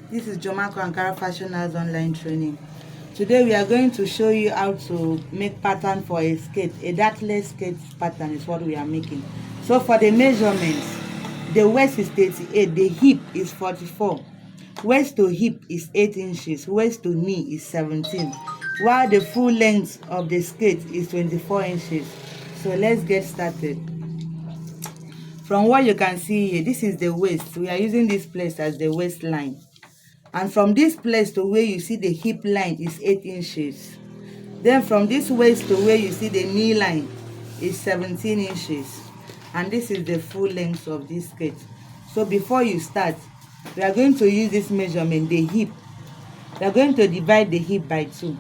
This is Jomako Ankara Fashion House online training. Today we are going to show you how to make pattern for a skirt. A dartless skirt pattern is what we are making. So for the measurements, the waist is 38, the hip is 44, waist to hip is 8 inches, waist to knee is 17, while the full length of the skirt is 24 inches. So let's get started. From what you can see here, this is the waist. We are using this place as the waistline. And from this place to where you see the hip line is 8 inches. Then from this waist to where you see the knee line is 17 inches. And this is the full length of this skirt. So before you start, we are going to use this measurement, the hip. We are going to divide the hip by 2.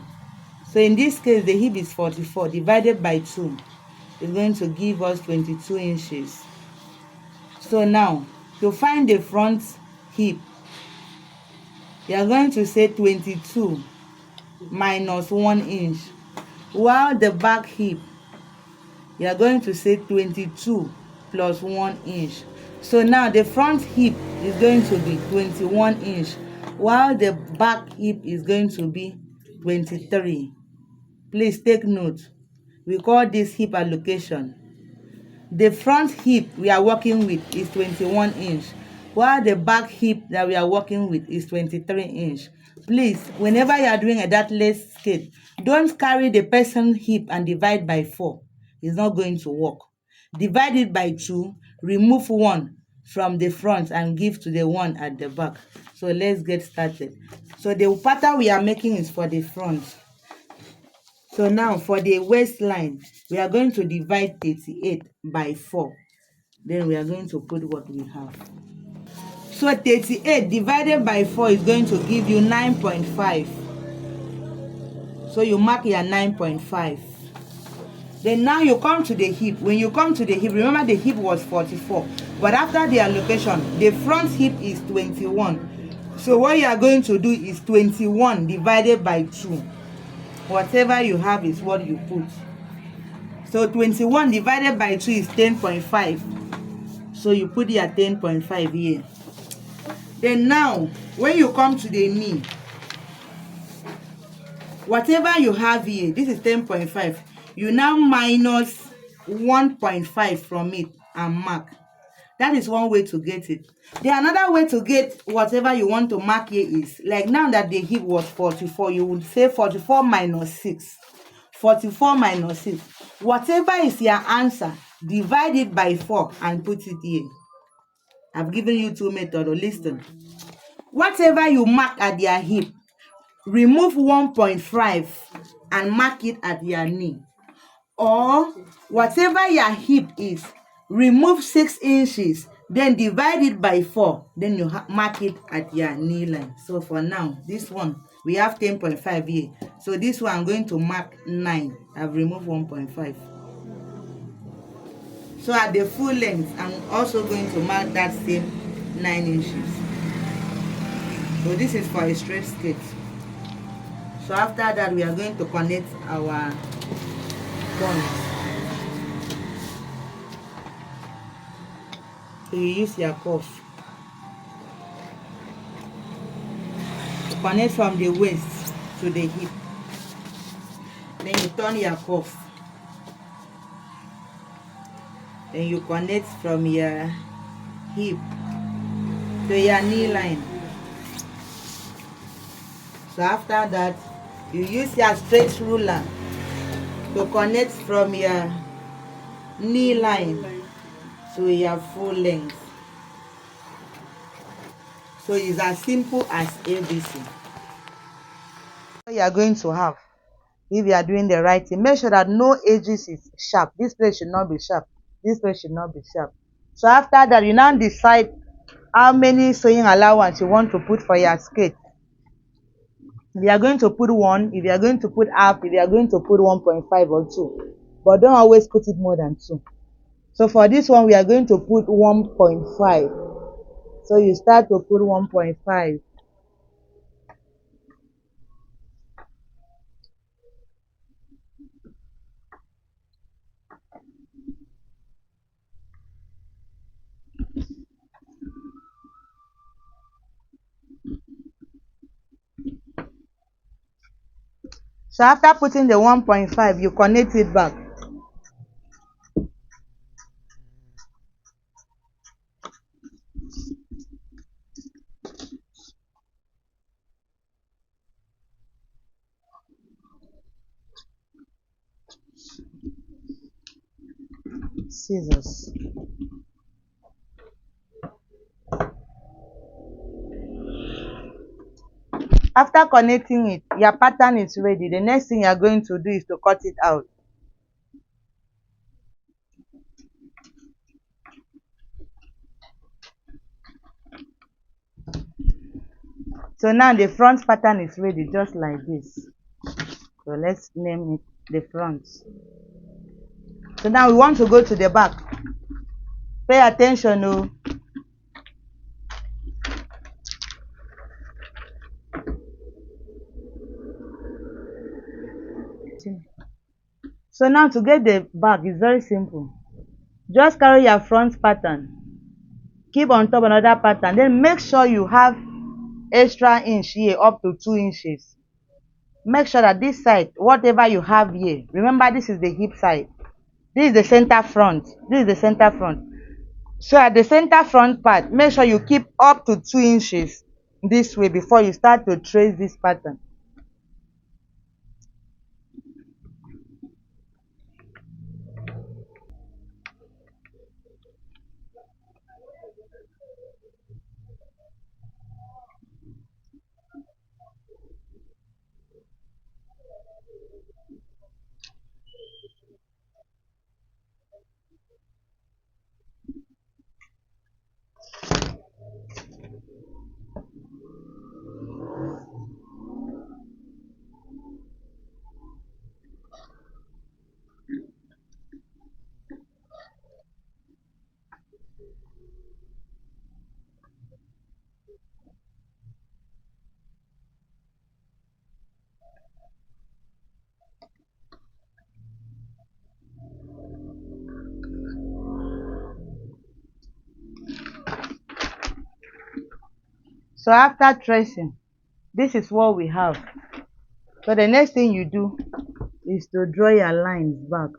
So in this case, the hip is 44 divided by 2 is going to give us 22 inches. So now, to find the front hip, you are going to say 22 minus 1 inch, while the back hip, you are going to say 22 plus 1 inch. So now the front hip is going to be 21 inch, while the back hip is going to be 23. Please take note. We call this hip allocation. The front hip we are working with is 21 inch, while the back hip that we are working with is 23 inch. Please, whenever you are doing a dartless skirt, don't carry the person hip and divide by 4. It's not going to work. Divide it by 2, remove 1 from the front and give to the one at the back. So let's get started. So the pattern we are making is for the front. So now for the waistline, we are going to divide 38 by 4. Then we are going to put what we have. So 38 divided by 4 is going to give you 9.5. So you mark your 9.5. Then now you come to the hip. When you come to the hip, remember the hip was 44. But after the allocation, the front hip is 21. So what you are going to do is 21 divided by 2. Whatever you have is what you put. So 21 divided by 2 is 10.5. So you put your 10.5 here. Then now, when you come to the knee, whatever you have here, this is 10.5. You now minus 1.5 from it and mark. That is one way to get it. Then another way to get whatever you want to mark here is, like now that the hip was 44, you would say 44 minus 6. 44 minus 6. Whatever is your answer, divide it by 4 and put it here. I've given you 2 methods. Listen. Whatever you mark at your hip, remove 1.5 and mark it at your knee. Or whatever your hip is, remove 6 inches, then divide it by 4, then you mark it at your knee line. So for now, this one, we have 10.5 here. So this one, I'm going to mark 9. I've removed 1.5. So at the full length, I'm also going to mark that same 9 inches. So this is for a straight skirt. So after that, we are going to connect our buns. So you use your cuff. Connect from the waist to the hip. Then you turn your cuff. Then you connect from your hip to your knee line. So after that, you use your straight ruler to connect from your knee line to your full length. So it's as simple as ABC. You are going to have, if you are doing the right thing, make sure that no edges is sharp. This place should not be sharp. This place should not be sharp. So after that, you now decide how many sewing allowance you want to put for your skirt. If you are going to put 1, if you are going to put half, if you are going to put 1.5 or 2, but don't always put it more than 2. So for this one, we are going to put 1.5. So you start to put 1.5. So after putting the 1.5, you connect it back. Scissors. After connecting it, your pattern is ready. The next thing you are going to do is to cut it out. So now the front pattern is ready, just like this. So let's name it the front. So now we want to go to the back. Pay attention, oh. So now to get the back is very simple. Just carry your front pattern, keep on top another pattern, then make sure you have extra inch here up to 2 inches. Make sure that this side, whatever you have here, remember this is the hip side, this is the center front, this is the center front. So at the center front part, make sure you keep up to 2 inches this way before you start to trace this pattern. So after tracing, this is what we have. So the next thing you do is to draw your lines back.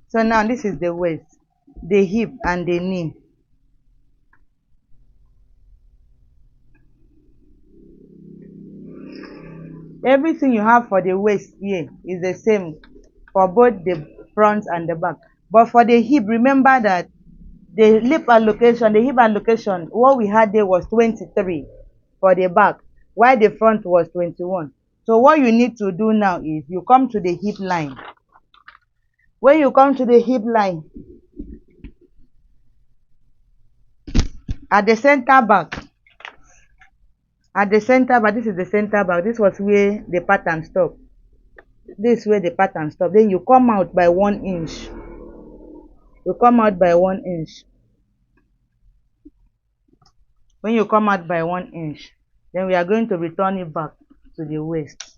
So now this is the waist, the hip and the knee. Everything you have for the waist here is the same for both the front and the back. But for the hip, remember that the hip allocation, what we had there was 23 for the back, while the front was 21. So what you need to do now is you come to the hip line. When you come to the hip line, at the center back, this is the center back. This was where the pattern stopped. This is where the pattern stopped. Then you come out by 1 inch. You come out by 1 inch. When you come out by 1 inch, then we are going to return it back to the waist.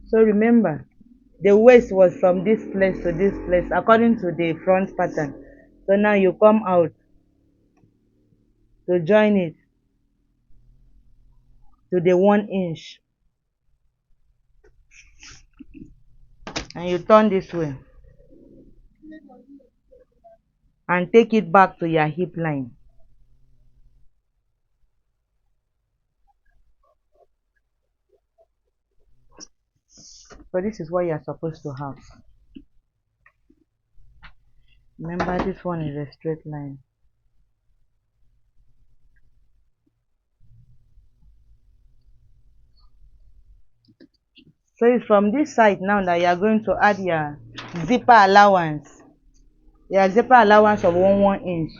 So remember, the waist was from this place to this place according to the front pattern. So now you come out to join it to the 1 inch and you turn this way. and take it back to your hip line. So this is what you're supposed to have. Remember, this one is a straight line. So it's from this side now that you are going to add your zipper allowance. Your zipper allowance of 1 inch.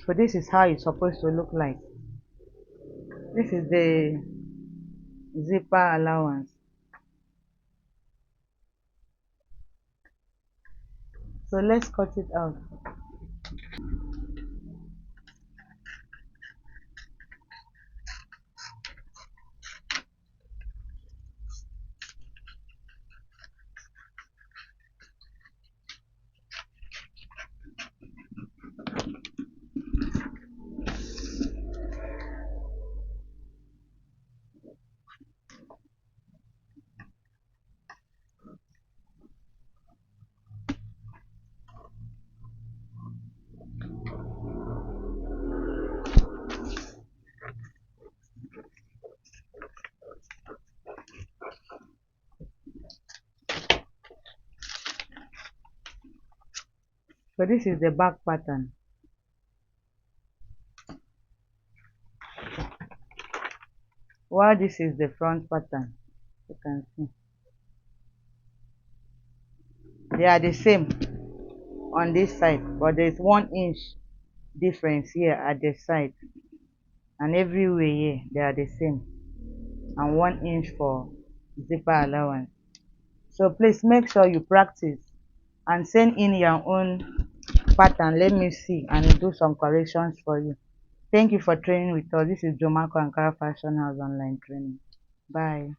So this is how it's supposed to look like. This is the zipper allowance. So let's cut it out. So this is the back pattern. While this is the front pattern. You can see. They are the same on this side, but there's 1 inch difference here at the side. And everywhere here, they are the same. And 1 inch for zipper allowance. So please make sure you practice and send in your own pattern. Let me see and do some corrections for you. Thank you for training with us. This is Jomako Ankara Fashion House online training. Bye.